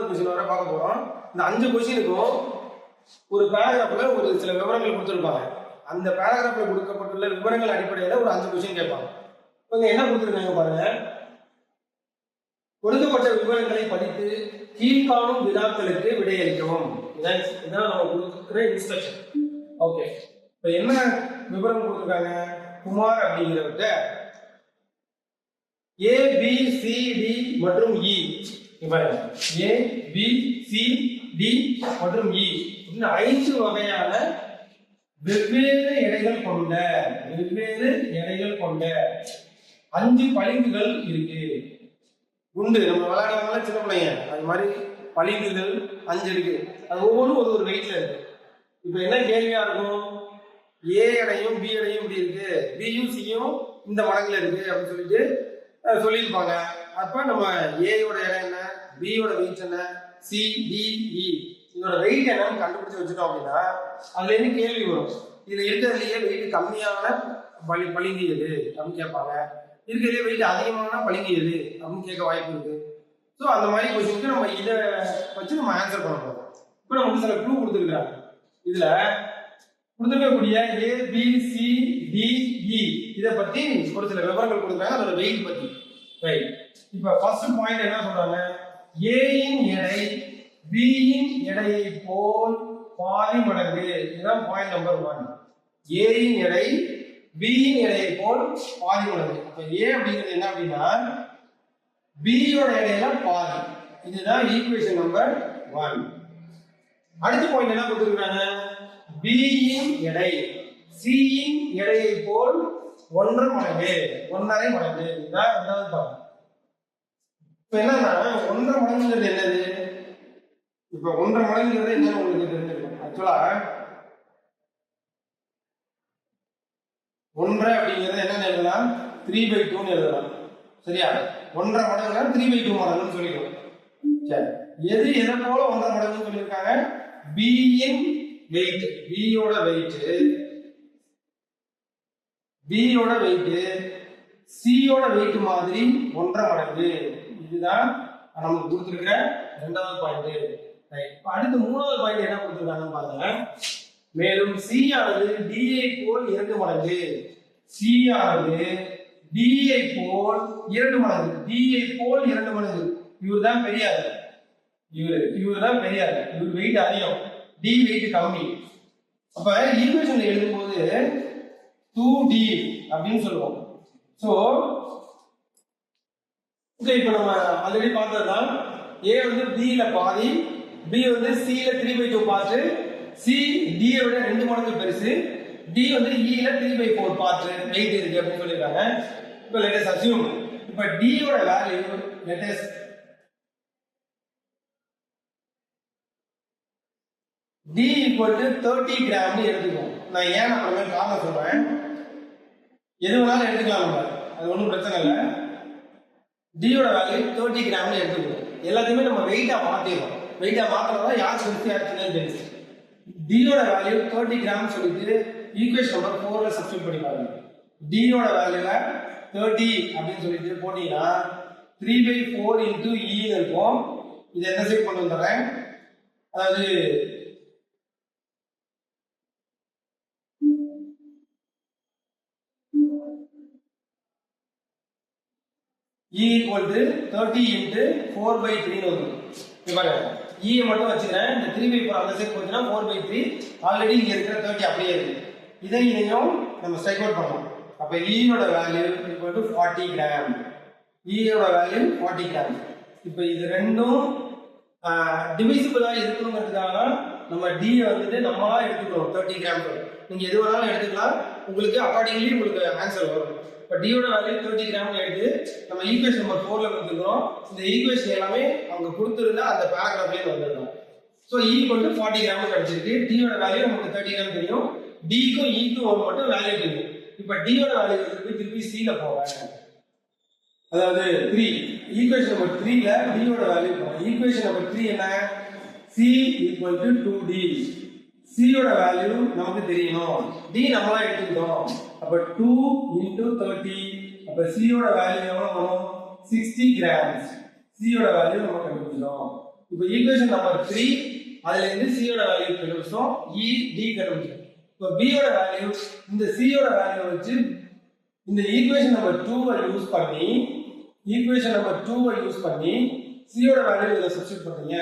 6வது क्वेश्चन வரை பார்க்க போறோம். இந்த 5 क्वेश्चनக்கும் ஒரு பேராகிராஃப்ல ஒரு சில விவரங்கள் கொடுத்திருப்பாங்க. அந்த பேராகிராஃப்ல கொடுக்கப்பட்டுள்ள விவரங்கள் அடிப்படையில் ஒரு 5 क्वेश्चन கேட்பாங்க. இப்போ என்ன கொடுத்திருக்காங்க பாருங்க. கொடுக்கப்பட்ட விவரங்களை படித்து கீழ்காணும் வினாக்களுக்கு விடையளிக்கவும். இதான் நம்ம கொடுக்கிற இன்ஸ்ட்ரக்ஷன். ஓகே, இப்போ என்ன விவரம் கொடுத்திருக்காங்க? Kumar அப்படிங்கிறவர்கிட்ட A, B, C, D மற்றும் E பாருங்க. A, B, C, D மற்றும் E 5 வகையான வெவ்வேறு எடைகள் கொண்ட 5 பளிங்குகள் இருக்கு. குண்டு நம்ம விளையாடுவாங்களா சின்ன பிள்ளைங்க, அது மாதிரி பளிங்குகள் 5 இருக்கு. அது ஒவ்வொன்றும் ஒரு வெயிட்ல இருக்கு. இப்போ என்ன கேள்வியா இருக்கும்? A எடையும் B எடையும் இப்படி இருக்கு, Bயும் Cயும் இந்த மடங்குல இருக்கு அப்படின்னு சொல்லிட்டு சொல்லியிருப்பாங்க. அப்ப நம்ம ஏயோட எடை என்ன, பியோட வெயிட் என்ன, சி, டி, இ இதோட வெயிட் என்னன்னு கண்டுபிடிச்சு வச்சுட்டோம் அப்படின்னா அதுல இருந்து கேள்வி வரும். இதுல இருக்கிறதுலயே வெயிட் கம்மியான பளிங்கு எது அப்படின்னு கேட்பாங்க, இருக்கிறதுலே வெயிட் அதிகமான பளிங்கு எது அப்படின்னு கேட்க வாய்ப்பு இருக்கு. ஸோ அந்த மாதிரி கொஸ்டினுக்கு நம்ம இதை வச்சு நம்ம ஆன்சர் பண்ண போறோம். இப்போ நமக்கு சில க்ளூ கொடுத்துருக்காங்க. இதுல கொடுத்துருக்கக்கூடிய ஏ, பி, சி, டி, இ இதை பத்தி ஒரு சில விவரங்கள் கொடுக்குறாங்க, அதோட வெயிட் பத்தி. ரைட், இப்போ ஃபர்ஸ்ட் பாயிண்ட் என்ன சொல்றாங்க? ஏயின் எடை பியின் எடையை போல் பாதி மடங்கு. இதுதான் பாயிண்ட் நம்பர் 1. ஏயின் எடை பியின் எடையை போல் பாதி மடங்கு. அப்ப ஏ அப்படிங்கிறது என்ன அப்படின்னா பியோட எடையில பாதி. இதுதான் ஈக்குவேஷன் நம்பர் 1. அடுத்த பாயிண்ட் என்ன கொடுத்துருக்காங்க? பியின் எடை சியின் எடையை போல் 1.5 மடங்கு. இதுதான் ரெண்டாவது பாயிண்ட். இப்ப என்னன்னா 1.5 மடங்குங்கிறது என்னது? இப்ப 1.5 மடங்குங்கிறது என்னன்னு உங்களுக்கு தெரிஞ்சிருக்கும். ஆக்சுவலா 1 அப்படிங்கிறது என்ன எழுதலாம்? 3/2 எழுதலாம். சரியா? 1.5 மடங்குனா 3/2 மடங்குன்னு சொல்லிடுவோம். சரி, எது எதை போல 1.5 மடங்குன்னு சொல்லியிருக்காங்க? பியின் வெயிட், பியோட வெயிட் சியோட வெயிட் மாதிரி 1.5 மடங்கு. இதுதான் நமக்கு கொடுத்துருக்கிற ரெண்டாவது பாயிண்ட். அடுத்து மூணாவது பாயிண்ட் என்ன கொடுத்துருக்காங்கன்னு பாருங்க. மேலும் சி ஆனது டிஐ போல் 2 மடங்கு. சி ஆனது டிஐ போல் 2 மடங்கு. டிஐ போல் 2 மடங்கு. இவர் தான் பெரியார். இவர் வெயிட் அதிகம், டி வெயிட் கம்மி. அப்ப ஈக்குவேஷன்ல எழுதும்போது 2D அப்படின்னு சொல்லுவோம். சோ இப்ப நம்ம ஆல்ரெடி பார்த்ததுதான். A வந்து B ல பாதி, B வந்து C ல 3/2 பார்ட், C D விட 2 மடங்கு பெருசு, D வந்து E ல 3/4 பார்ட் வெயிட் இருக்கு அப்படின்னு சொல்லிருக்காங்க. இப்போ let us assume இப்ப D யோட value let us D equal to 30 gram எடுத்துக்கோம். நான் ஏன் அப்புறமே காரணம் சொல்றேன். எது வேணாலும் எடுத்துக்கலாம் நம்ம, அது ஒன்றும் பிரச்சனை இல்லை. D யோட வேல்யூ 30 கிராம்னு எடுத்துக்கணும். எல்லாத்தையுமே நம்ம வெயிட்டா மாத்திடுறோம். வெயிட்டா மாத்திரதான் யார் பெருசு யார் சின்னது தெரிஞ்சு. D யோட வேல்யூ 30 கிராம் சொல்லிட்டு ஈக்குவேஷன் நம்பர் 4ல சப்ஸ்டிட்யூட் பண்ணி பாருங்க. D யோட வேல்யூல 30 அப்படின்னு சொல்லிட்டு போட்டீங்கன்னா 3/4 into E இருக்கும். இதை என்ன சைட் கொண்டு வந்துடுறேன். அதாவது E equal to 30 into 4/3 வரும். பாருங்க, E மட்டும் வச்சுக்கிறேன். இந்த 3/4 அந்த சைடு போச்சுன்னா 4/3. ஆல்ரெடி இங்க இருக்கிற 30 அப்படியே இருக்கு. இதையும் நம்ம ஸ்ட்ரைக் அவுட் பண்ணலாம். அப்ப E யோட value equal to 40 gram. E யோட வேல்யூ 40 கிராம். இப்போ இது ரெண்டும் டிவிசிபிளா இருக்கணுங்கிறதுக்காக நம்ம D வந்துட்டு நம்மளா எடுத்துக்கிறோம் 30 கிராம். நீங்க எது வேணாலும் எடுத்துக்கலாம், உங்களுக்கு அக்கார்டிங்லி உங்களுக்கு ஆன்சர் வரும். இப்போ D யோட வேல்யூ 30 கிராம் எடுத்து நம்ம ஈக்குவேஷன் நம்பர் 4ல கொடுத்துக்கிறோம். இந்த ஈக்குவேஷன் எல்லாமே அவங்க கொடுத்துருந்தா அந்த பேராகிராஃப்லயே வந்துடும். So E equal to 40 gram கிடைச்சிருக்கு. D யோட வேல்யூ நமக்கு 30 கிராம் தெரியும். D-க்கும் E-க்கும் மட்டும் வேல்யூ தெரியும். இப்போ D யோட வேல்யூ திருப்பி C ல போவேன். அதாவது 3 ஈக்குவேஷன் நம்பர் 3ல D யோட வேல்யூ போவோம். ஈக்குவேஷன் நம்பர் 3 என்ன? C equal to 2D. C யோட வேல்யூ நமக்கு தெரியணும். D நம்மளா எடுத்துக்கிட்டோம். அப்ப 2 into 30. அப்ப C யோட வேல்யூ எவ்வளவு வரும்? 60 கிராம்ஸ். C யோட வேல்யூ நம்ம கண்டுபிடிச்சோம். இப்போ ஈக்குவேஷன் நம்பர் 3 அதுல இருந்து c யோட வேல்யூ கண்டுபிடிச்சோம், e d கண்டுபிடிச்சோம். இப்போ b யோட வேல்யூ இந்த c யோட வேல்யூ வச்சு இந்த ஈக்குவேஷன் நம்பர் 2 யூஸ் பண்ணி c யோட வேல்யூ இத சப்ஸ்டிட்யூட் பண்றீங்க.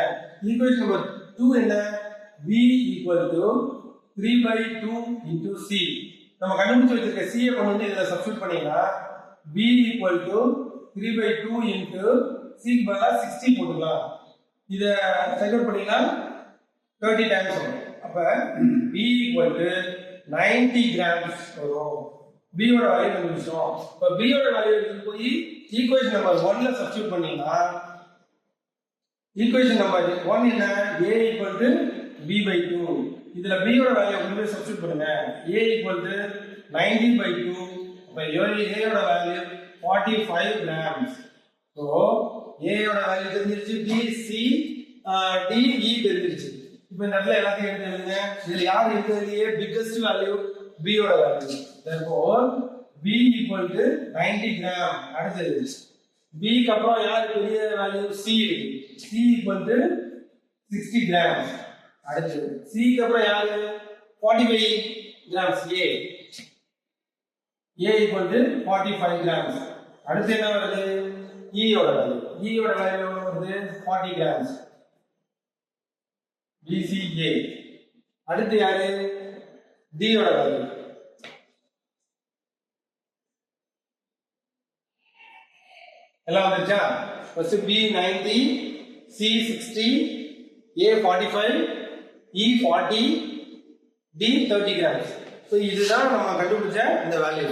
ஈக்குவேஷன் நம்பர் 2 என்ன? b = 3/2 into c. நம்ம கண்டுபிடிச்சு வச்சிருக்க c கொண்டு வந்து இத சப்ஸ்டிட்யூட் பண்ணீங்கன்னா b = 3/2 into c க்கு பதிலா 60 போட்டுக்கலாம். இத செகண்ட் பண்ணீங்கன்னா 30 டைம்ஸ் வரும். அப்ப b = 90 grams வரும். b யோட வேல்யூ கண்டுபிடிச்சோம். இப்ப b யோட வேல்யூ எடுத்து போய் ஈக்குவேஷன் நம்பர் 1 ல சப்ஸ்டிட்யூட் பண்ணீங்கன்னா ஈக்குவேஷன் நம்பர் 1 என்ன? a = b/2. இதுல b யோட வேல்யூ கொண்டு போய் சப்ஸ்டிட்யூட் பண்ணுங்க. a = 90/2. அப்ப a யோட வேல்யூ 45 grams. சோ a யோட வேல்யூ தெரிஞ்சிருச்சு, b c d e தெரிஞ்சிருச்சு. இப்போ இந்த இடத்துல எல்லாத்தையும் எடுத்து எழுதுங்க. இதுல யார் இருக்கிறதுலயே பிக்கஸ்ட் வேல்யூ b யோட வேல்யூ. therefore b = 90 gram. அடுத்து b க்கு அப்புறம் யார் பெரிய வேல்யூ? c இருக்கு. c = 60 grams. அடுத்து c க்கு அப்புறம் யாரு? 45 grams. a = 45 grams. அடுத்து என்ன வருது? e யோட வேல்யூ. e யோட வேல்யூ வருது 40 grams. bca. அடுத்து யாரு? d யோட வேல்யூ. எல்லாம் வந்துருச்சா? First b 90, c 60, a 45, e 40, d 30 grams. So இதுதான் நம்ம கண்டுபிடிச்ச இந்த வேல்யூ.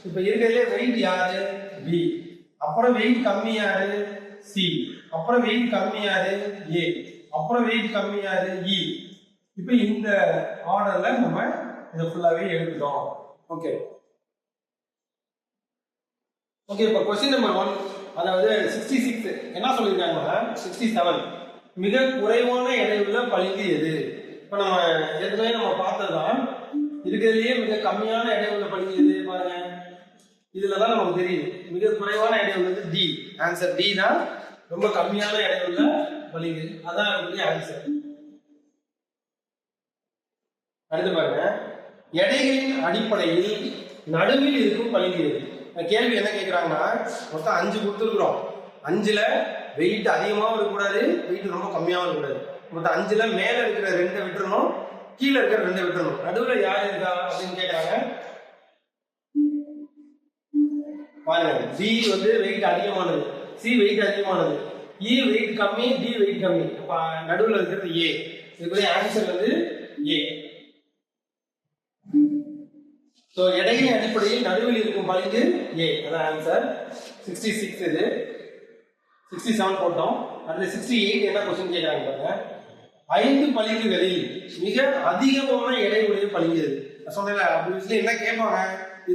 இப்போ இருக்கிறதுல வெயிட் யாரு? b. அப்புறம் வெயிட் கம்மி யாரு? c. அப்புறம் வெயிட் கம்மி யாரு? a. அப்புறம் வெயிட் கம்மி யாரு? e. இப்போ இந்த ஆர்டர்ல நம்ம இத ஃபுல்லாவே எழுதிட்டோம். ஓகே. இப்போ क्वेश्चन நம்பர் 1, அதாவது 66 என்ன சொல்லிருக்காங்கன்னா 67 மிக குறைவான எடையுள்ள பளிங்கு எது? இப்போ நம்ம ஏற்கனவே நம்ம பார்த்ததுதான் இருக்கிறதுலயே மிக கம்மியான எடையுள்ள பளிங்கு எது பாருங்க. இதுலதான் நமக்கு தெரியுது மிக குறைவான எடை உள்ளது டி. ஆன்சர் டி தான் ரொம்ப கம்மியான எடை உள்ள பளிங்கு. அதான் ஆன்சர். அடுத்து பாருங்க, எடைகளின் அடிப்படையில் நடுவில் இருக்கும் பளிங்கு எது? கேள்வி என்ன கேட்கிறாங்கன்னா மொத்தம் 5 கொடுத்துருக்குறோம். 5ல வெயிட் அதிகமாகவும் இருக்கக்கூடாது, வெயிட் ரொம்ப கம்மியாகவும் இருக்கக்கூடாது. மொத்தம் 5ல மேல இருக்கிற 2 விட்டுறணும், கீழே இருக்கிற 2 விட்டுறணும். நடுவில் யார் இருக்கா அப்படின்னு கேட்கறாங்க. பாருங்க, டி வந்து வெயிட் அதிகமானது, சி வெயிட் அதிகமானது, இ வெயிட் கம்மி, டி வெயிட் கம்மி. நடுவில் இருக்கிறது ஏ. இதுக்குரிய ஆன்சர் வந்து ஏ. சோ எடையின் அடிப்படையில் நடுவில் இருக்கும் பளிங்கு ஏ. அதான் ஆன்சர். 66 இது. 67 போட்டோம். அதுல 68 என்ன क्वेश्चन கேக்குறாங்க பாருங்க. 5 பளிங்குகளில் மிக அதிகமான எடை உடைய பளிங்கு எது? சொன்னேன்ல, ஆப்வியஸ்லி என்ன கேட்பாங்க,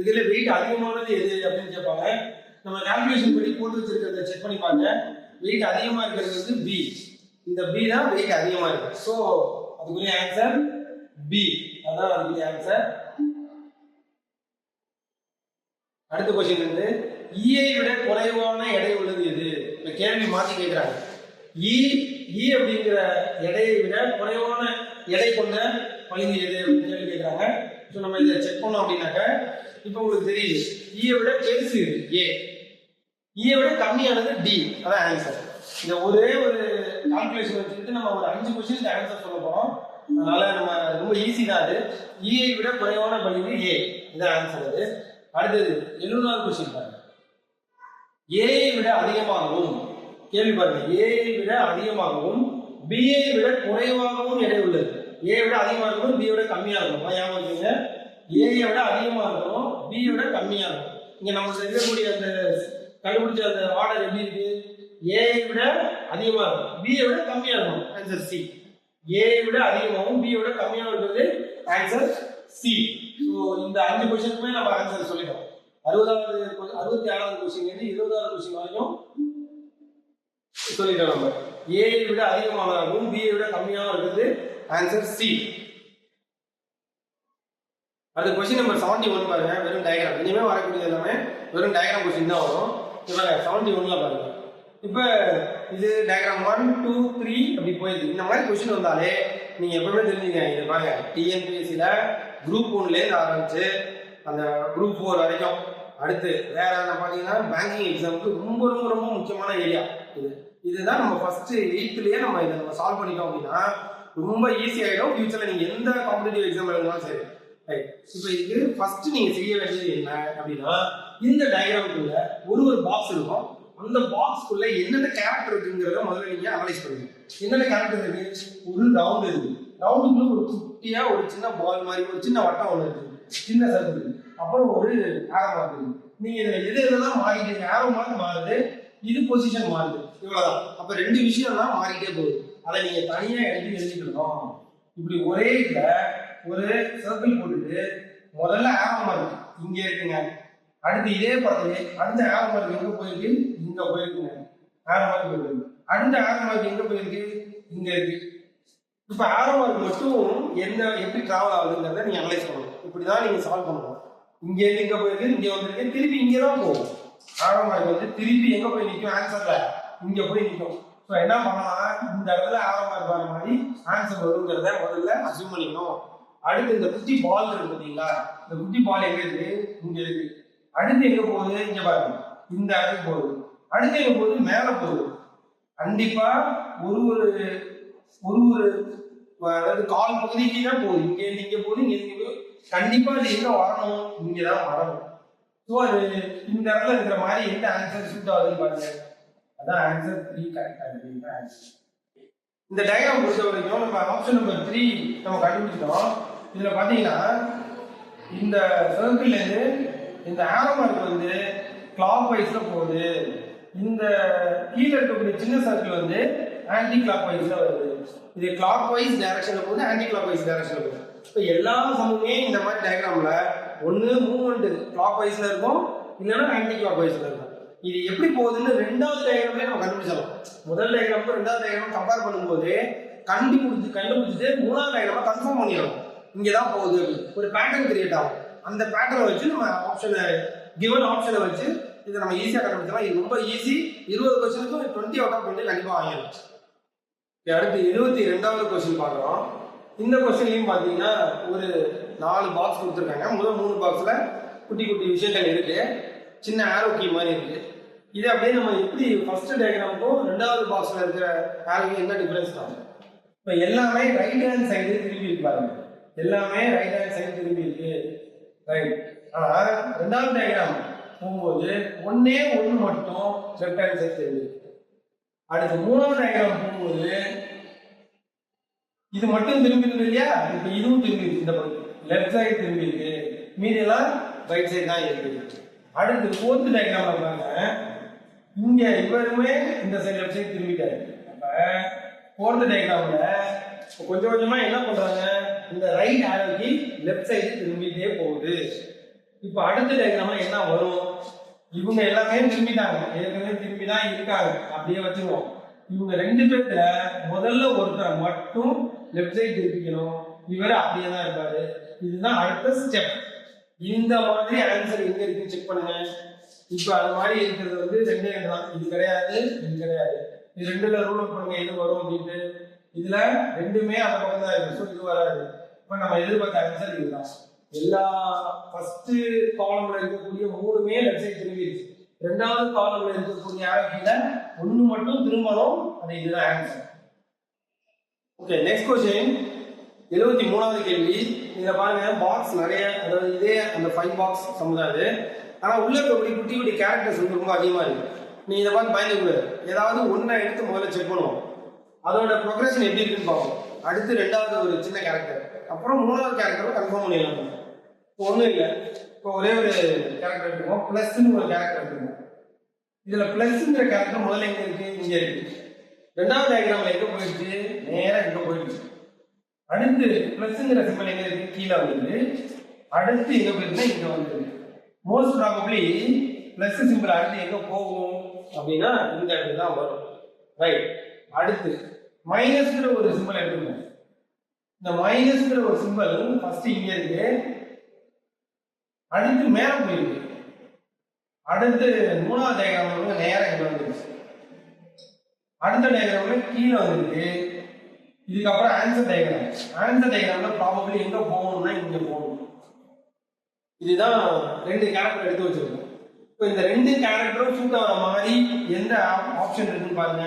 இதுல வெயிட் அதிகமானது எது அப்படின்னு கேட்பாங்க. நம்ம கால்குலேஷன் படி போட்டு வச்சிருக்கிறத செக் பண்ணி பாருங்க. வெயிட் அதிகமா இருக்கிறது வந்து பி. இந்த பி தான் வெயிட் அதிகமா இருக்கு. சோ அதுக்குரிய ஆன்சர் பி. அதான் அதுக்குரிய ஆன்சர். அடுத்த क्वेश्चन வந்து ஈயை விட குறைவான எடை உள்ளது எது? இந்த கேள்வி மாத்தி கேக்குறாங்க. ஈ அப்படிங்கிற எடையை விட குறைவான எடை கொண்ட பளிங்கு எது அப்படின்னு கேள்வி கேக்குறாங்க. சோ நம்ம இதை செக் பண்ணோம் அப்படின்னாக்க இப்போ உங்களுக்கு தெரியுது ஈயை விட பெருசு ஏ, ஈயை விட கம்மியானது டி. அதான் ஆன்சர். இந்த ஒரே ஒரு கால்குலேஷன் வச்சுக்கிட்டு நம்ம ஒரு 5 क्वेश्चन ஆன்சர் சொல்ல போறோம். அதனால நம்ம ரொம்ப ஈஸி தான் அது. ஈயை விட குறைவான பளிங்கு ஏ. இதான் ஆன்சர் அது. அடுத்தது 70வது क्वेश्चन பாருங்க. ஏயை விட அதிகமாகவும், கேள்வி பாருங்க, ஏயை விட அதிகமாகவும் பியை விட குறைவாகவும் எடை உள்ளது. ஏ விட அதிகமா இருக்கும், பி விட கம்மியா இருக்கும். ஞாபகம் வச்சுங்க, ஏயை விட அதிகமா இருக்கும், பி விட கம்மியா இருக்கும். இங்க நம்ம இருக்கக்கூடிய அந்த கண்டுபிடிச்ச அந்த ஆர்டர் எப்படி இருக்கு? ஏயை விட அதிகமா இருக்கும், பியை விட கம்மியா இருக்கும். Answer C. ஏயை விட அதிகமாகவும் பியை விட கம்மியா இருக்கிறது ஆன்சர் சி. சோ இந்த 5 क्वेश्चनக்குமே நம்ம ஆன்சர் சொல்லிட்டோம். 66வது क्वेश्चन இருந்து 20வது क्वेश्चन வரைக்கும் சொல்லிட்டோம் நம்ம. ஏயை விட அதிகமாகவும் பியை விட கம்மியாகவும் இருக்கிறது ஆன்சர் சி. அடுத்த क्वेश्चन நம்பர் 71 பாருங்க. வெறும் டயகிராம். இனிமே வரக்கூடியது எல்லாமே வெறும் டயகிராம் क्वेश्चन தான் வரும். இப்போ 71ல பாருங்க. இப்போ இது டயகிராம் 1 2 3 இப்படி போயிருக்கு. இந்த மாதிரி கொஸ்டின் வந்தாலே நீங்க எப்பவுமே தெரிஞ்சுங்க. இது பாருங்க, டிஎன்பிஎஸ்சில குரூப் 1லேருந்து ஆரம்பிச்சு அந்த குரூப் 4 வரைக்கும், அடுத்து வேற பாத்தீங்கன்னா பேங்கிங் எக்ஸாமுக்கு ரொம்ப ரொம்ப ரொம்ப முக்கியமான ஏரியா இது. இதுதான் நம்ம ஃபர்ஸ்ட் 8th நம்ம இதை நம்ம சால்வ் பண்ணிட்டோம் அப்படின்னா ரொம்ப ஈஸி ஆகிடும். ஃபியூச்சர்ல நீங்க எந்த காம்படிட்டிவ் எக்ஸாம் எழுதினாலும் சரி. ரைட், இப்போ இதுக்கு ஃபர்ஸ்ட் நீங்க செய்ய வேண்டியது என்ன அப்படின்னா, இந்த டயக்ராமுக்குள்ள ஒரு பாக்ஸ் இருக்கும். அந்த பாக்ஸ்க்குள்ள என்னென்ன கேரக்டர் இருக்குங்கிறத முதல்ல நீங்க அனலைஸ் பண்ணுங்க. என்னென்ன கேரக்டர் இருக்கு? ஒரு ரவுண்ட் இருக்கு. ரவுண்டுக்குள்ள ஒரு குட்டியா ஒரு சின்ன பால் மாதிரி ஒரு சின்ன வட்டம் ஒன்று இருக்கு, சின்ன சர்க்கிள் இருக்கு. அப்புறம் ஒரு ஆரோ மார்க் இருக்கு. நீங்க இதுல எதெல்லாம் மாறிட்டீங்க? ஆரோ மார்க் மாறுது, இது பொசிஷன் மாறுது, இவ்வளவுதான். அப்ப 2 விஷயம் தான் மாறிட்டே போகுது. அதை நீங்க தனியா எடுத்து எழுதிக்கணும். இப்படி ஒரே இதுல ஒரு சர்க்கிள் போட்டுட்டு முதல்ல ஆரோ மார்க் இங்க இருக்குங்க. அடுத்து இதே படத்துல அடுத்த ஆரோ மார்க் எங்க போயிருக்கு? இங்க போயிருக்குங்க. ஆரோ மார்க் போயிருக்கு. அடுத்த ஆரோ மார்க் எங்க போயிருக்கு? இங்க இருக்கு. இப்ப ஆரோ மார்க் மட்டும் என்ன எப்படி டிராவல் ஆகுதுங்கிறத நீங்க அனலைஸ் பண்ணணும். இப்படிதான் நீங்க சால்வ் பண்ணணும். இங்க இருந்து இங்க போயிருக்கு, இங்க வந்திருக்கு, திருப்பி இங்கதான் போகும். ஆரோ மார்க் வந்து திருப்பி எங்க போய் நிற்கும்? ஆன்சர்ல இங்க போய் நிற்கும். ஸோ என்ன பண்ணலாம்? இந்த இடத்துல ஆரோ மார்க் வர மாதிரி ஆன்சர் வருங்கிறத முதல்ல அசியூம் பண்ணிக்கணும். அடுத்து இந்த குட்டி பால் இருக்கு பார்த்தீங்களா? இந்த குட்டி பால் எங்க இருக்கு? இங்க இருக்கு. அடுத்து எங்க போகுது? இங்க பாருங்க, இந்த இடத்துக்கு போகுது. அடுத்து எங்க போகுது? மேல போகுது. கண்டிப்பா ஒரு ஒரு ஒரு ஒரு அதாவது கால் பகுதிக்கு தான் போகுது. இங்க இங்க போகுது, இங்க இங்க போகுது. கண்டிப்பா அது எங்க வரணும்? இங்கதான் வரணும். ஸோ அது இந்த இடத்துல இருக்கிற மாதிரி எந்த ஆன்சர் சூட் ஆகுதுன்னு பாருங்க. அதான் ஆன்சர் 3 கரெக்டா ஆன்சர். இந்த டயக்ராம் பொறுத்த வரைக்கும் நம்ம ஆப்ஷன் நம்பர் 3 நம்ம கண்டுபிடிச்சிட்டோம். இதுல பாத்தீங்கன்னா இந்த சர்க்கிள்ல இருந்து இந்த ஆரோ மார்க் வந்து கிளாக் வைஸ்ல போகுது. இந்த கீழே இருக்கக்கூடிய சின்ன சர்க்கிள் வந்து ஆன்டி கிளாக் வைஸ்ல வருது. இது கிளாக் வைஸ் டைரக்ஷன்ல போகுது, ஆன்டி கிளாக் வைஸ் டைரக்ஷன்ல போகுது. இப்போ எல்லா சமமே இந்த மாதிரி டயக்ராம்ல ஒன்னு மூவ்மெண்ட் கிளாக் வைஸ்ல இருக்கும், இல்லைன்னா ஆன்டி கிளாக் வைஸ்ல இருக்கும். இது எப்படி போகுதுன்னு 2வது டயக்ராம்லயே நம்ம கண்டுபிடிச்சலாம். முதல் டயக்ராமும் 2வது டயக்ராமும் கம்பேர் பண்ணும்போது கண்டுபிடிச்சிட்டு 3வது டயக்ராம கன்ஃபார்ம் பண்ணிடலாம். இங்கதான் போகுது, ஒரு பேட்டர்ன் கிரியேட் ஆகும். அந்த பேட்டர்னை வச்சு நம்ம ஆப்ஷனை கிவன் ஆப்ஷனை வச்சு இதை நம்ம ஈஸியா கண்டுபிடிச்சலாம். இது ரொம்ப ஈஸி. 20 கொஸ்டினுக்கும் 20 out of 20 கண்டிப்பா வாங்கிடலாம். அடுத்து 72வது கொஸ்டின் பார்க்குறோம். இந்த கொஸ்டின்லையும் பார்த்தீங்கன்னா ஒரு 4 பாக்ஸ் கொடுத்துருக்காங்க. முதல் 3 பாக்ஸ்ல குட்டி குட்டி விஷயங்கள் இருக்கு, சின்ன ஆரோ கீ மாதிரி இருக்கு. இது அப்படியே நம்ம எப்படி ஃபர்ஸ்ட் டயக்ராமுக்கும் 2வது பாக்ஸ்ல இருக்கிற ஆரோக்கு என்ன டிஃபரன்ஸ் தான்? இப்போ எல்லாமே ரைட் ஹேண்ட் சைடு திரும்பி இருக்கு பாருங்க. எல்லாமே ரைட் ஹேண்ட் சைடு திரும்பி இருக்கு. ரைட். ஆனா 2வது டயக்ராம் போகும்போது ஒண்ணு மட்டும் லெஃப்ட் ஹேண்ட் சைடு திரும்பி இருக்கு. அடுத்து 3வது டயக்ராம் போகும்போது இது மட்டும் திரும்பி இருக்கு இல்லையா? இப்போ இதுவும் திரும்பி இருக்கு. இந்த பக்கம் லெஃப்ட் சைடு திரும்பி இருக்கு, மீதி எல்லாம் ரைட் சைடு தான் இருக்கு. அடுத்து 4th டயக்ராம்ல பாருங்க, இங்க இவருமே இந்த சைடு லெஃப்ட் சைடு திரும்பிட்டாரு. அப்ப 4th டயக்ராம்ல கொஞ்சம் கொஞ்சமா என்ன பண்றாங்க? இந்த ரைட் ஆரோக்கு லெஃப்ட் சைடு திரும்பிட்டே போகுது. இப்போ அடுத்த டயக்ராம்ல என்ன வரும்? இவங்க எல்லாமே திரும்பிட்டாங்க, ஏற்கனவே திரும்பி தான் இருக்காங்க, அப்படியே வச்சுருவோம். இவங்க 2 பேர்ல முதல்ல ஒருத்தர் மட்டும் லெஃப்ட் சைடு திருப்பிக்கணும், இவர் அப்படியே தான் இருப்பாரு. இதுதான் அடுத்த ஸ்டெப். இந்த மாதிரி ஆன்சர் எங்க இருக்குன்னு செக் பண்ணுங்க. இப்போ அது மாதிரி இருக்கிறது வந்து 2 தான். இது கிடையாது, இது கிடையாது. இது 2ல ரூல் அவுட் பண்ணுங்க எது வரும் அப்படின்ட்டு. இதுல 2மே அந்த பக்கம் தான் இருக்கு. ஸோ இது வராது. இப்போ நம்ம எதிர்பார்த்த ஆன்சர் இதுதான். எல்லா ஃபர்ஸ்ட் காலம்ல இருக்கக்கூடிய 3மே லெஃப்ட் சைடு திரும்பிடுச்சு. 2வது காலம்ல இருக்கக்கூடிய ஆரோக்கியில 1 மட்டும் திரும்பணும். அது இதுதான் ஆன்சர். ஓகே, நெக்ஸ்ட் क्वेश्चन 73வது கேள்வி. இதுல பாருங்க பாக்ஸ் நிறைய, அதாவது இதே அந்த 5 பாக்ஸ் சமுதாது. ஆனா உள்ள இருக்கக்கூடிய குட்டி குட்டி கேரக்டர்ஸ் வந்து ரொம்ப அதிகமா இருக்கு. நீ இதை பார்த்து பயந்துக்கூடாது. ஏதாவது ஒன்றை எடுத்து முதல்ல செக் பண்ணுவோம், அதோட ப்ரொக்ரஷன் எப்படி இருக்குன்னு பார்ப்போம். அடுத்து 2வது ஒரு சின்ன கேரக்டர், அப்புறம் 3வது கேரக்டர் கன்ஃபார்ம் பண்ணிடலாம். இப்போ ஒன்றும் இல்லை, இப்போ ஒரே ஒரு கேரக்டர் எடுத்துக்கோம். பிளஸ்ன்னு ஒரு கேரக்டர் எடுத்துக்கோம். இதுல பிளஸ்ங்கிற கேரக்டர் முதல்ல எங்க இருக்கு? இங்க இருக்கு. 2வது டயக்ராம்ல எங்க போயிடுச்சு? நேரா இங்க போயிடுச்சு. அடுத்து பிளஸ்ங்கிற சிம்பிள் எங்க இருக்கு? கீழே வந்து. அடுத்து எங்க போயிருக்குன்னா இங்க வந்து. மோஸ்ட் ப்ராபபிளி பிளஸ் சிம்பிள் அடுத்து எங்க போகும் அப்படின்னா இந்த இடத்துல தான் வரும். ரைட். அடுத்து மைனஸ்ங்கிற ஒரு சிம்பிள் எடுத்துக்கோங்க. இந்த மைனஸ்ங்கிற ஒரு சிம்பிள் ஃபர்ஸ்ட் இங்க இருக்கு, அடுத்து மேல போயிருக்கு. அடுத்து 3வது டயக்ராம்ல நேரா இங்க வந்துருச்சு. அடுத்த டயக்ராம்ல கீழே வந்துருக்கு. இதுக்கப்புறம் ஆன்சர் டயக்ராம். ஆன்சர் டயக்ராம்ல ப்ராபபிலி எங்க போகணும்னா இங்க போகணும். இதுதான் ரெண்டு கேரக்டர் எடுத்து வச்சிருக்கோம். இப்போ இந்த ரெண்டு கேரக்டரும் சூட் ஆகிற மாதிரி எந்த ஆப்ஷன் இருக்குன்னு பாருங்க.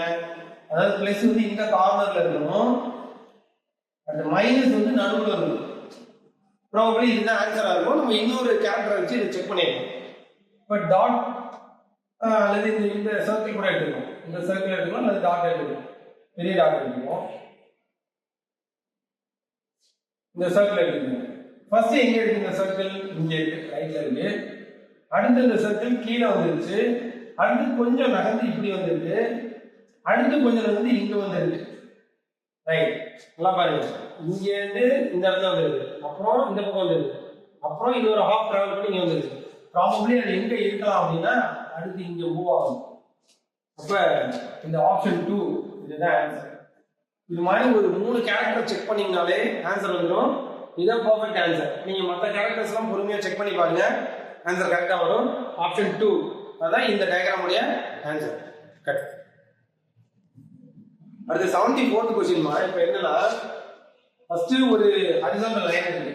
அதாவது பிளஸ் வந்து இந்த கார்னர்ல இருக்கணும், அந்த மைனஸ் வந்து நடுவில் இருக்கணும். ப்ராபபிலி இதுதான் ஆன்சரா இருக்கும். நம்ம இன்னொரு கேரக்டரை வச்சு இதை செக் பண்ணிடலாம். இப்போ டாட் அல்லது இந்த சர்க்கிள் கூட எடுத்துக்கணும். இந்த சர்க்கிள் எடுத்துக்கலாம் அல்லது டாட் எடுத்துக்கணும். பெரிய டாட் எடுத்துக்கணும். இந்த சர்க்கிள் எடுத்துக்கணும். ஃபர்ஸ்ட் எங்க இருக்கு இந்த சர்க்கிள்? இங்க இருக்கு, ரைட்ல இருக்கு. அடுத்து இந்த சர்க்கிள் கீழே வந்துருச்சு. அடுத்து கொஞ்சம் நகர்ந்து இப்படி வந்துருக்கு. அடுத்து கொஞ்சம் நகர்ந்து இங்க வந்துருக்கு. ரைட், நல்லா பாருங்க. இங்க இருந்து இந்த இடத்துல வந்துருக்கு, அப்புறம் இந்த பக்கம் வந்துருக்கு, அப்புறம் இன்னொரு ஹாஃப் டிராவல் பண்ணி இங்க வந்துருக்கு. ப்ராபபிலி அது எங்க இருக்கலாம் அப்படின்னா அடுத்து இங்க மூவ் ஆகும். அப்ப இந்த ஆப்ஷன் 2 இதுதான் ஆன்சர். இது மாதிரி ஒரு 3 கேரக்டர் செக் பண்ணீங்கனாலே ஆன்சர் வந்துடும். இதுதான் பர்ஃபெக்ட் ஆன்சர். நீங்க மற்ற கேரக்டர்ஸ் எல்லாம் பொறுமையா செக் பண்ணி பாருங்க, ஆன்சர் கரெக்டா வரும். ஆப்ஷன் 2 அதான் இந்த டயக்ராம் உடைய ஆன்சர். கரெக்ட். அடுத்து 74th क्वेश्चन. இப்போ என்னன்னா ஃபர்ஸ்ட் ஒரு ஹரிசாண்டல் லைன் இருக்கு.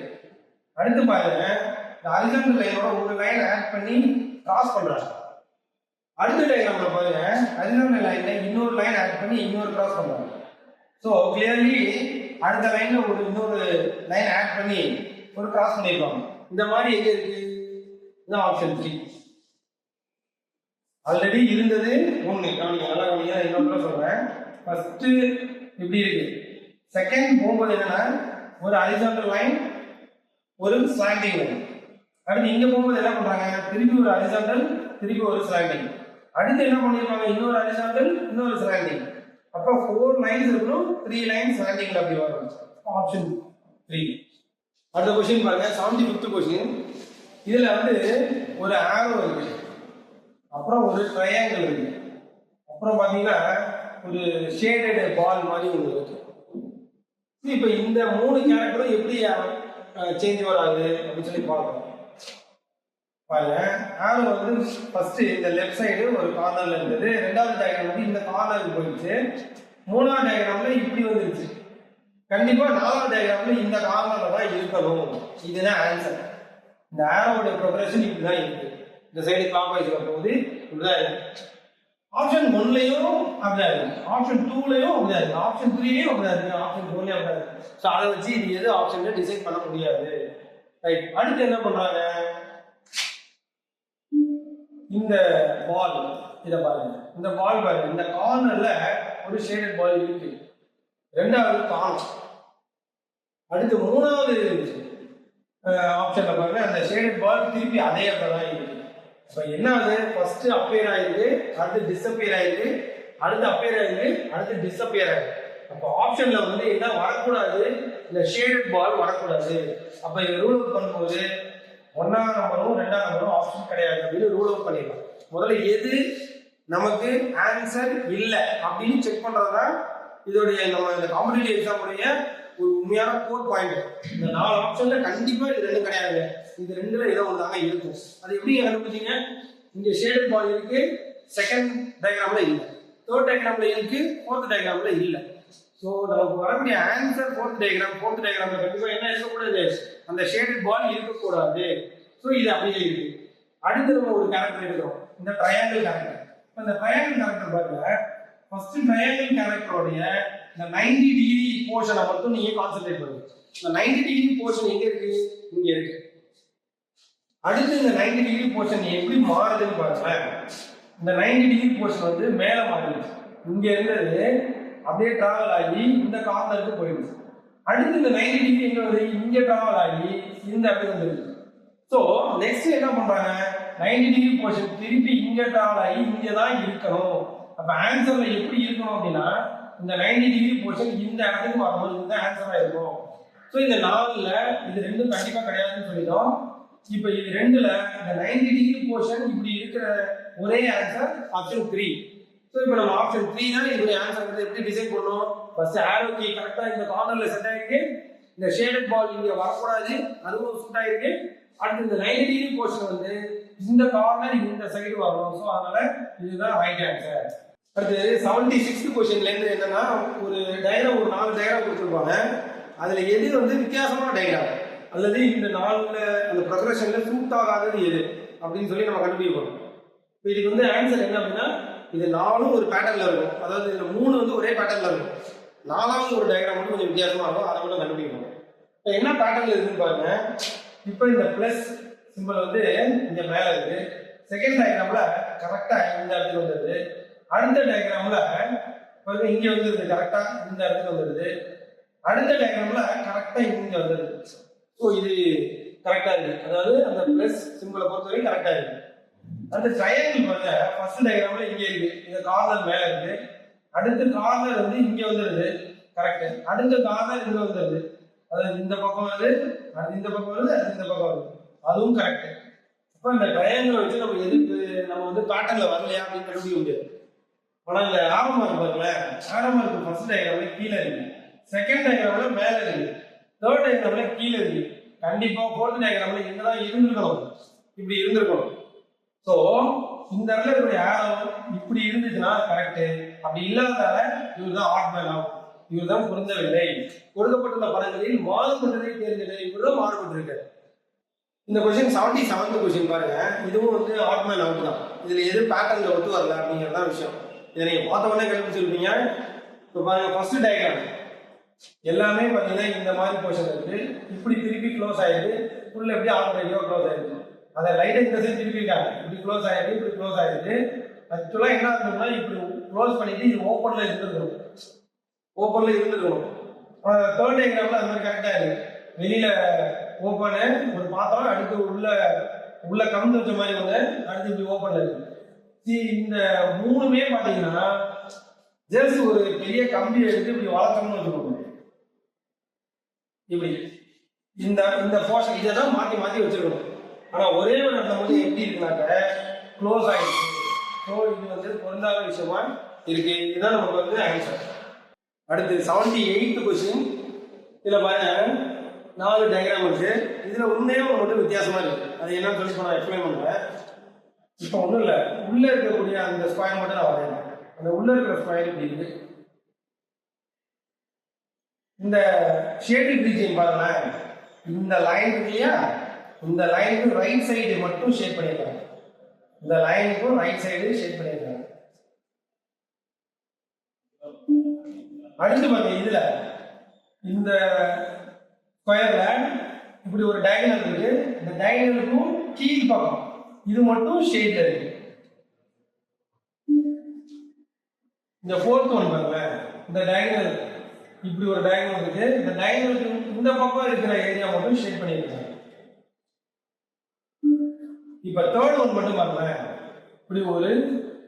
அடுத்து பாருங்க, இந்த ஹரிசாண்டல் லைனோட ஒரு லைன் ஆட் பண்ணி கிராஸ் பண்றாங்க. அடுத்த டயக்ராம்ல பாருங்க, ஹரிசாண்டல் லைன்ல இன்னொரு லைன் ஆட் பண்ணி இன்னொரு கிராஸ் பண்றாங்க. ஸோ கிளியர்லி அடுத்த லைன்ல ஒரு இன்னொரு லைன் ஆட் பண்ணி ஒரு கிராஸ் பண்ணிருப்பாங்க. இந்த மாதிரி எங்க இருக்கு? இதுதான் ஆப்ஷன் 3. ஆல்ரெடி இருந்தது ஒன்று. கவனிங்க, நல்லா கவனிங்க. இன்னொரு சொல்றேன். ஃபர்ஸ்ட் இப்படி இருக்கு. செகண்ட் போகும்போது என்னன்னா ஒரு ஹரிசாண்டல் லைன், ஒரு ஸ்லாண்டிங் லைன். அடுத்து இங்க போகும்போது என்ன பண்றாங்க? திருப்பி ஒரு ஹரிசாண்டல், திருப்பி ஒரு ஸ்லாண்டிங். அடுத்து என்ன பண்ணிருப்பாங்க? இன்னொரு ஹரிசாண்டல், இன்னொரு ஸ்லாண்டிங். அப்போ 4 லைன்ஸ் இருக்கணும், 3 லைன்ஸ் ஸ்லாண்டிங்ல அப்படி வரும். ஆப்ஷன் 3. அடுத்த क्वेश्चन பாருங்க, 75th क्वेश्चन. இதுல வந்து ஒரு ஆரோ இருக்கு, அப்புறம் ஒரு ட்ரையாங்கிள் இருக்கு, அப்புறம் பாத்தீங்கன்னா ஒரு ஷேடட் பால் மாதிரி ஒன்று இருக்கு. இப்போ இந்த 3 கேரக்டரும் எப்படி சேஞ்ச் வராது அப்படின்னு சொல்லி பார்க்கலாம். பாருங்க, ஆரோ வந்து ஃபர்ஸ்ட் இந்த லெஃப்ட் சைடு ஒரு கார்னர்ல இருந்தது. ரெண்டாவது டயக்ராம் வந்து இந்த கார்னருக்கு போயிடுச்சு. மூணாவது டயக்ராம்ல இப்படி வந்துருச்சு. கண்டிப்பா நாலாவது டயக்ராம்ல இந்த கார்னர்ல தான் இருக்கணும். இதுதான் ஆன்சர். இந்த ஆரோட ப்ரொக்ரஷன் இப்படிதான் இருக்கு. இந்த சைடு கிளாக் வைஸ்ல போகுது, இப்படிதான் இருக்கு. ஆப்ஷன் 1லயும் அப்படிதான் இருக்கு, ஆப்ஷன் 2லயும் அப்படிதான் இருக்கு, ஆப்ஷன் 3லயும் அப்படிதான் இருக்கு, ஆப்ஷன் 4லயும் அப்படிதான் இருக்கு. ஸோ அதை வச்சு இது எது ஆப்ஷன் டிசைட் பண்ண முடியாது. ரைட். அடுத்து என்ன பண்றாங்க? இந்த பால், இத பாருங்க, இந்த பால் பாருங்க, இந்த கார்னர்ல ஒரு ஷேடட் பால் இருக்கு. ரெண்டாவது கார்னர். அடுத்து மூணாவது ஆப்ஷன்ல பாருங்க, அந்த ஷேடட் பால் திருப்பி அதே இடத்துல தான் இருக்கு. இப்போ என்ன ஆகுது? ஃபர்ஸ்ட் அப்பியர் ஆயிருக்கு, அடுத்து டிஸ்அப்பியர் ஆயிருக்கு, அடுத்து அப்பியர் ஆயிருக்கு, அடுத்து டிஸ்அப்பியர் ஆயிருக்கு. அப்போ ஆப்ஷன்ல வந்து என்ன வரக்கூடாது? இந்த ஷேடட் பால் வரக்கூடாது. அப்ப இதை ரூல் அவுட் பண்ணும்போது 1ஆம் நம்பரும் 2ஆம் நம்பரும் ஆப்ஷன் கிடையாது அப்படின்னு ரூல் அவுட் பண்ணிடலாம். முதல்ல எது நமக்கு ஆன்சர் இல்லை அப்படின்னு செக் பண்றதுதான் இதோடைய நம்ம இந்த காம்படிட்டிவ் எக்ஸாமுடைய ஒரு உண்மையான கோர் பாயிண்ட். இந்த 4 ஆப்ஷன்ல கண்டிப்பா இது 2 கிடையாது, இது 2ல ஏதோ ஒன்று தாங்க இருக்கும். அது எப்படி கண்டுபிடிச்சீங்க? இங்க ஷேடட் பால் இருக்கு, செகண்ட் டயக்ராம்ல இல்ல, தேர்ட் டயக்ராம்ல இருக்கு, ஃபோர்த் டயக்ராம்ல இல்ல. ஸோ நமக்கு வரக்கூடிய ஆன்சர் ஃபோர்த் டயக்ராம்ல கண்டிப்பா என்ன இருக்கக்கூடாது? அந்த ஷேடட் பால் இருக்கக்கூடாது. ஸோ இது அப்படியே இருக்கு. அடுத்து நம்ம ஒரு கேரக்டர் எடுக்கிறோம், இந்த ட்ரையாங்கிள் கேரக்டர். இந்த ட்ரையாங்கிள் கேரக்டர் பாருங்க, ஃபர்ஸ்ட் ட்ரையாங்கிள் கேரக்டரோடைய இந்த 90 டிகிரி போர்ஷனை மட்டும் நீங்க கான்சென்ட்ரேட் பண்ணுங்க. இந்த 90 டிகிரி போர்ஷன் எங்க இருக்கு? இங்க இருக்கு. அடுத்து இந்த 90 டிகிரி போர்ஷன் எப்படி மாறுதுன்னு பாருங்க. இந்த 90 டிகிரி போர்ஷன் வந்து மேல மாறிடுச்சு. இங்க இருந்தது அப்படியே டிராவல் ஆகி இந்த கார்னருக்கு போயிடுச்சு. அடுத்து இந்த 90 டிகிரி எங்க வருது? இங்க டிராவல் ஆகி இந்த இடத்துக்கு வந்துருக்கு. ஸோ நெக்ஸ்ட் என்ன பண்றாங்க? 90 டிகிரி போர்ஷன் திருப்பி இங்க டிராவல் ஆகி இங்க தான் இருக்கணும். அப்ப ஆன்சர்ல எப்படி இருக்கணும் அப்படின்னா இந்த 90 டிகிரி போர்ஷன் இந்த இடத்துக்கு வரும்போது இந்த ஆன்சரா இருக்கும். ஸோ இந்த 4ல இது 2 கண்டிப்பா கிடையாதுன்னு சொல்லிட்டோம். இப்போ இது 2ல இந்த 90 டிகிரி போர்ஷன் இப்படி இருக்கிற ஒரே ஆன்சர் ஆப்ஷன் 3. ஸோ இப்போ நம்ம ஆப்ஷன் 3 தான் இதோட ஆன்சர். எப்படி டிசைன் பண்ணணும்? ஃபர்ஸ்ட் ஆரோ கீ கரெக்டா இந்த கார்னர்ல செட் ஆயிருக்கு, இந்த ஷேடட் பால் இங்க வரக்கூடாது, அதுவும் செட் ஆயிருக்கு. அடுத்து இந்த 90 டிகிரி போர்ஷன் வந்து இந்த கார்னர் இந்த சைடு வரணும். ஸோ அதனால இதுதான் ரைட் ஆன்சர். அடுத்து 76th क्वेश्चनல இருந்து என்னன்னா ஒரு டயக்ராம், ஒரு 4 டயக்ராம் கொடுத்துருப்பாங்க. அதுல எது வந்து வித்தியாசமான டயக்ராம் அல்லது இந்த 4ல அந்த ப்ரொக்ரஷன்ல சூட் ஆகாதது எது அப்படின்னு சொல்லி நம்ம கண்டுபிடிக்கணும். இப்போ இதுக்கு வந்து ஆன்சர் என்ன அப்படின்னா, இது 4ம் ஒரு பேட்டர்ல இருக்கும். அதாவது இதுல 3 வந்து ஒரே பேட்டர்ல இருக்கும். 4வது ஒரு டயக்ராம் மட்டும் கொஞ்சம் வித்தியாசமா இருக்கும். அதை மட்டும் கண்டுபிடிக்கணும். இப்போ என்ன பேட்டர்ல இருக்குன்னு பாருங்க. இப்போ இந்த பிளஸ் சிம்பிள் வந்து இங்க மேல இருக்கு. செகண்ட் டயக்ராம்ல கரெக்டா இந்த இடத்துக்கு வந்துருது. அடுத்த டயக்ராம்ல பாருங்க இங்க வந்துருது, கரெக்டா இந்த இடத்துக்கு வந்துருது. அடுத்த டயக்ராம்ல கரெக்டா இங்க வந்துருது. ஸோ இது கரெக்டா இருக்கு. அதாவது அந்த பிளஸ் சிம்பிளை பொறுத்தவரைக்கும் கரெக்டா இருக்கு. அந்த ட்ரையாங்கிள் பாருங்க, ஃபர்ஸ்ட் டயக்ராம்ல இங்க இருக்கு, இந்த கார்னர் மேல இருக்கு. அடுத்த கார்னர் வந்து இங்க வந்துருது, கரெக்ட். அடுத்த கார்னர் இங்க வந்துருது, அதாவது இந்த பக்கம் வருது, அது இந்த பக்கம் வருது, அது இந்த பக்கம் வருது, அதுவும் கரெக்ட். இப்போ இந்த ட்ரையாங்கிள் வச்சு நம்ம எதுக்கு நம்ம வந்து பேட்டர்ல வரலையா அப்படின்னு கண்டுபிடிக்க முடியாது. ஆனா இந்த ஆரம்பம் இருக்கு பாருங்களேன், ஆரம்பம் இருக்கு ஃபர்ஸ்ட் டயக்ராம்ல கீழே இருக்கு, செகண்ட் டயக்ராம்ல மேல இருக்கு, தேர்ட் டயக்ராம்ல கீழே இருக்கு. கண்டிப்பா ஃபோர்த் டயக்ராம்ல என்னதான் இருந்திருக்கணும், இப்படி இருந்திருக்கணும். ஸோ இந்த இடத்துல இருக்கக்கூடிய ஆரோ இப்படி இருந்துச்சுன்னா கரெக்ட். அப்படி இல்லாததால இவர் தான் ஆட் மேன் ஆகும், இவர் தான் பொருந்தவில்லை. கொடுக்கப்பட்டுள்ள படங்களில் மாறுபட்டதை தேர்ந்தெடு, இவர் தான் மாறுபட்டிருக்காரு. இந்த கொஸ்டின் 77th கொஸ்டின் பாருங்க. இதுவும் வந்து ஆட் மேன் அவுட் தான். இதுல எது பேட்டர்ன்ல ஒத்து வரல அப்படிங்கிறதான் விஷயம். இதை நீங்க பார்த்த உடனே கண்டுபிடிச்சிருப்பீங்க. இப்போ பாருங்க ஃபர்ஸ்ட் டயக்ராம் எல்லாமே பார்த்தீங்கன்னா இந்த மாதிரி போர்ஷன் இருக்கு, இப்படி திருப்பி க்ளோஸ் ஆயிருக்கு, உள்ள எப்படி ஆட்டோமேட்டிக்காக க்ளோஸ் ஆயிருக்கு. அதை லைட்டை இந்த சைடு திருப்பிட்டாங்க, இப்படி க்ளோஸ் ஆயிருக்கு, இப்படி க்ளோஸ் ஆயிருக்கு. ஆக்சுவலா என்ன ஆகுதுன்னா இப்படி க்ளோஸ் பண்ணிட்டு இது ஓப்பன்ல இருந்துருக்கணும், ஓப்பன்ல இருந்துருக்கணும். தேர்ட் டயக்ராம்ல அது மாதிரி கரெக்டா இருக்கு. வெளியில ஓப்பனு ஒரு பாத்திரம், அடுத்து உள்ள கவுந்து வச்ச மாதிரி வந்து அடுத்து இப்படி ஓப்பன்ல இருக்கு. இந்த 3மே பாத்தீங்கன்னா ஜஸ்ட் ஒரு பெரிய கம்பி எடுத்து இப்படி வளர்க்கணும்னு வச்சுக்கோங்க. இப்படி இந்த போர்ஷன் இதை தான் மாத்தி மாத்தி வச்சிருக்கணும். ஆனா ஒரே ஒரு இடத்துல வந்து எப்படி இருக்குனாக்க க்ளோஸ் ஆயிடுச்சு. ஸோ இது வந்து பொருந்தாத விஷயமா இருக்கு. இதுதான் நமக்கு வந்து ஆன்சர். அடுத்து 78th கொஸ்டின். இதுல பாருங்க 4 டயக்ராம் இருக்கு. இதுல ஒன்னே மட்டும் வித்தியாசமா இருக்கு. அது என்னன்னு சொல்லி நான் எக்ஸ்பிளைன் பண்றேன். இப்போ ஒன்றும் இல்லை, உள்ள இருக்கக்கூடிய அந்த ஸ்கொயர் மட்டும் நான் வரையலாம். அந்த உள்ள இருக்கிற ஸ்கொயர் இப்படி இருக்கு. இந்த ஷேடிங் ரீஜன் பாருங்களேன், இந்த லைன் இருக்கு இல்லையா, இந்த லைனுக்கு ரைட் சைடு மட்டும் ஷேட் பண்ணிருக்காங்க. இந்த லைனுக்கும் ரைட் சைடு ஷேட் பண்ணிருக்காங்க. அடுத்து பாருங்க, இதுல இந்த ஸ்கொயர்ல இப்படி ஒரு டயகனல் இருக்கு. இந்த டயகனலுக்கும் கீழ் பக்கம் இது மட்டும் ஷேட்ல இருக்கு. இந்த ஃபோர்த் ஒன் பாருங்க, இந்த டயகனல் இப்படி ஒரு டயகனல் இருக்கு. இந்த டயகனலுக்கு இந்த பக்கம் இருக்கிற ஏரியா மட்டும் ஷேட் பண்ணிருக்காங்க. இப்ப தேர்ட் ஒன் மட்டும் பாருங்க, இப்படி ஒரு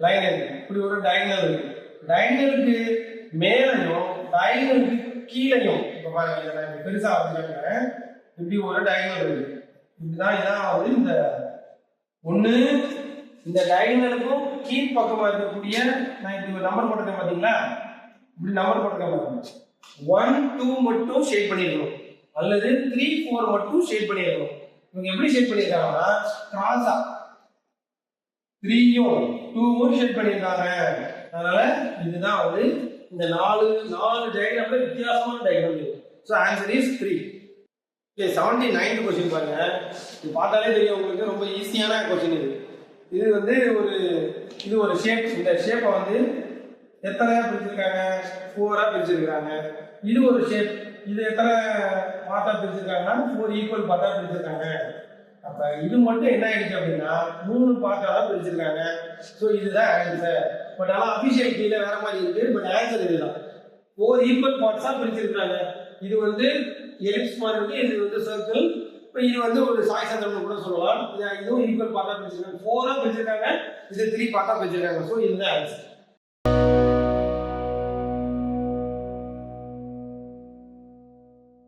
லைன் இருக்கு, இப்படி ஒரு டயகனல் இருக்கு. டயகனலுக்கு மேலையும் டயகனலுக்கு கீழையும் இப்ப பாருங்க, பெருசா வச்சுருக்காங்க. இப்படி ஒரு டயகனல் இருக்கு. இப்படிதான் இதான் வந்து இந்த ஒண்ணு இந்த டயகனலுக்கும் கீழ் பக்கமா இருக்கக்கூடிய, நான் இப்படி ஒரு நம்பர் போட்டிருக்கேன் பாத்தீங்களா, இப்படி நம்பர் போட்டிருக்கேன் பாருங்க. 1 2 மட்டும் ஷேட் பண்ணிருக்கணும், அல்லது 3 4 மட்டும் ஷேட் பண்ணிருக்கணும். இவங்க எப்படி ஷேட் பண்ணிருக்காங்கன்னா கிராஸா 3யும் 2ம் ஷேட் பண்ணிருக்காங்க. அதனால இதுதான் வந்து இந்த 4 டயக்ராம்ல வித்தியாசமான டயக்ராம் இருக்கு. So answer is 3. 79th question பாருங்க. இது பார்த்தாலே தெரியும் உங்களுக்கு, ரொம்ப ஈஸியான கொஸ்டின் இது. இது வந்து இது ஒரு ஷேப். இந்த ஷேப்பை வந்து எத்தனை பிரிச்சிருக்காங்க, 4ஆ பிரிச்சிருக்காங்க. இது ஒரு ஷேப், இது எத்தனை பார்ட்டா பிரிச்சிருக்காங்கன்னா 4 ஈக்குவல் பார்ட்டா பிரிச்சிருக்காங்க. அப்ப இது மட்டும் என்ன ஆயிடுச்சு அப்படின்னா 3 பார்ட்டா தான் பிரிச்சிருக்காங்க. ஸோ இதுதான் ஆன்சர். பட் ஆனால் அபிஷியல் கீழே வேற மாதிரி இருக்கு. பட் ஆன்சர் இதுதான். 4 ஈக்குவல் பார்ட்ஸா பிரிச்சிருக்காங்க. இது வந்து எலிப்ஸ் மாதிரி இருக்கு, இது வந்து சர்க்கிள். இப்போ இது வந்து ஒரு சாய் சந்திரன் கூட சொல்லலாம். இதுவும் ஈக்குவல் பார்ட்டா பிரிச்சிருக்காங்க. 4ஆ பிரிச்சிருக்காங்க, இது 3 பார்ட்டா பிரிச்சிருக்காங்க. ஸோ இதுதான் ஆன்சர்.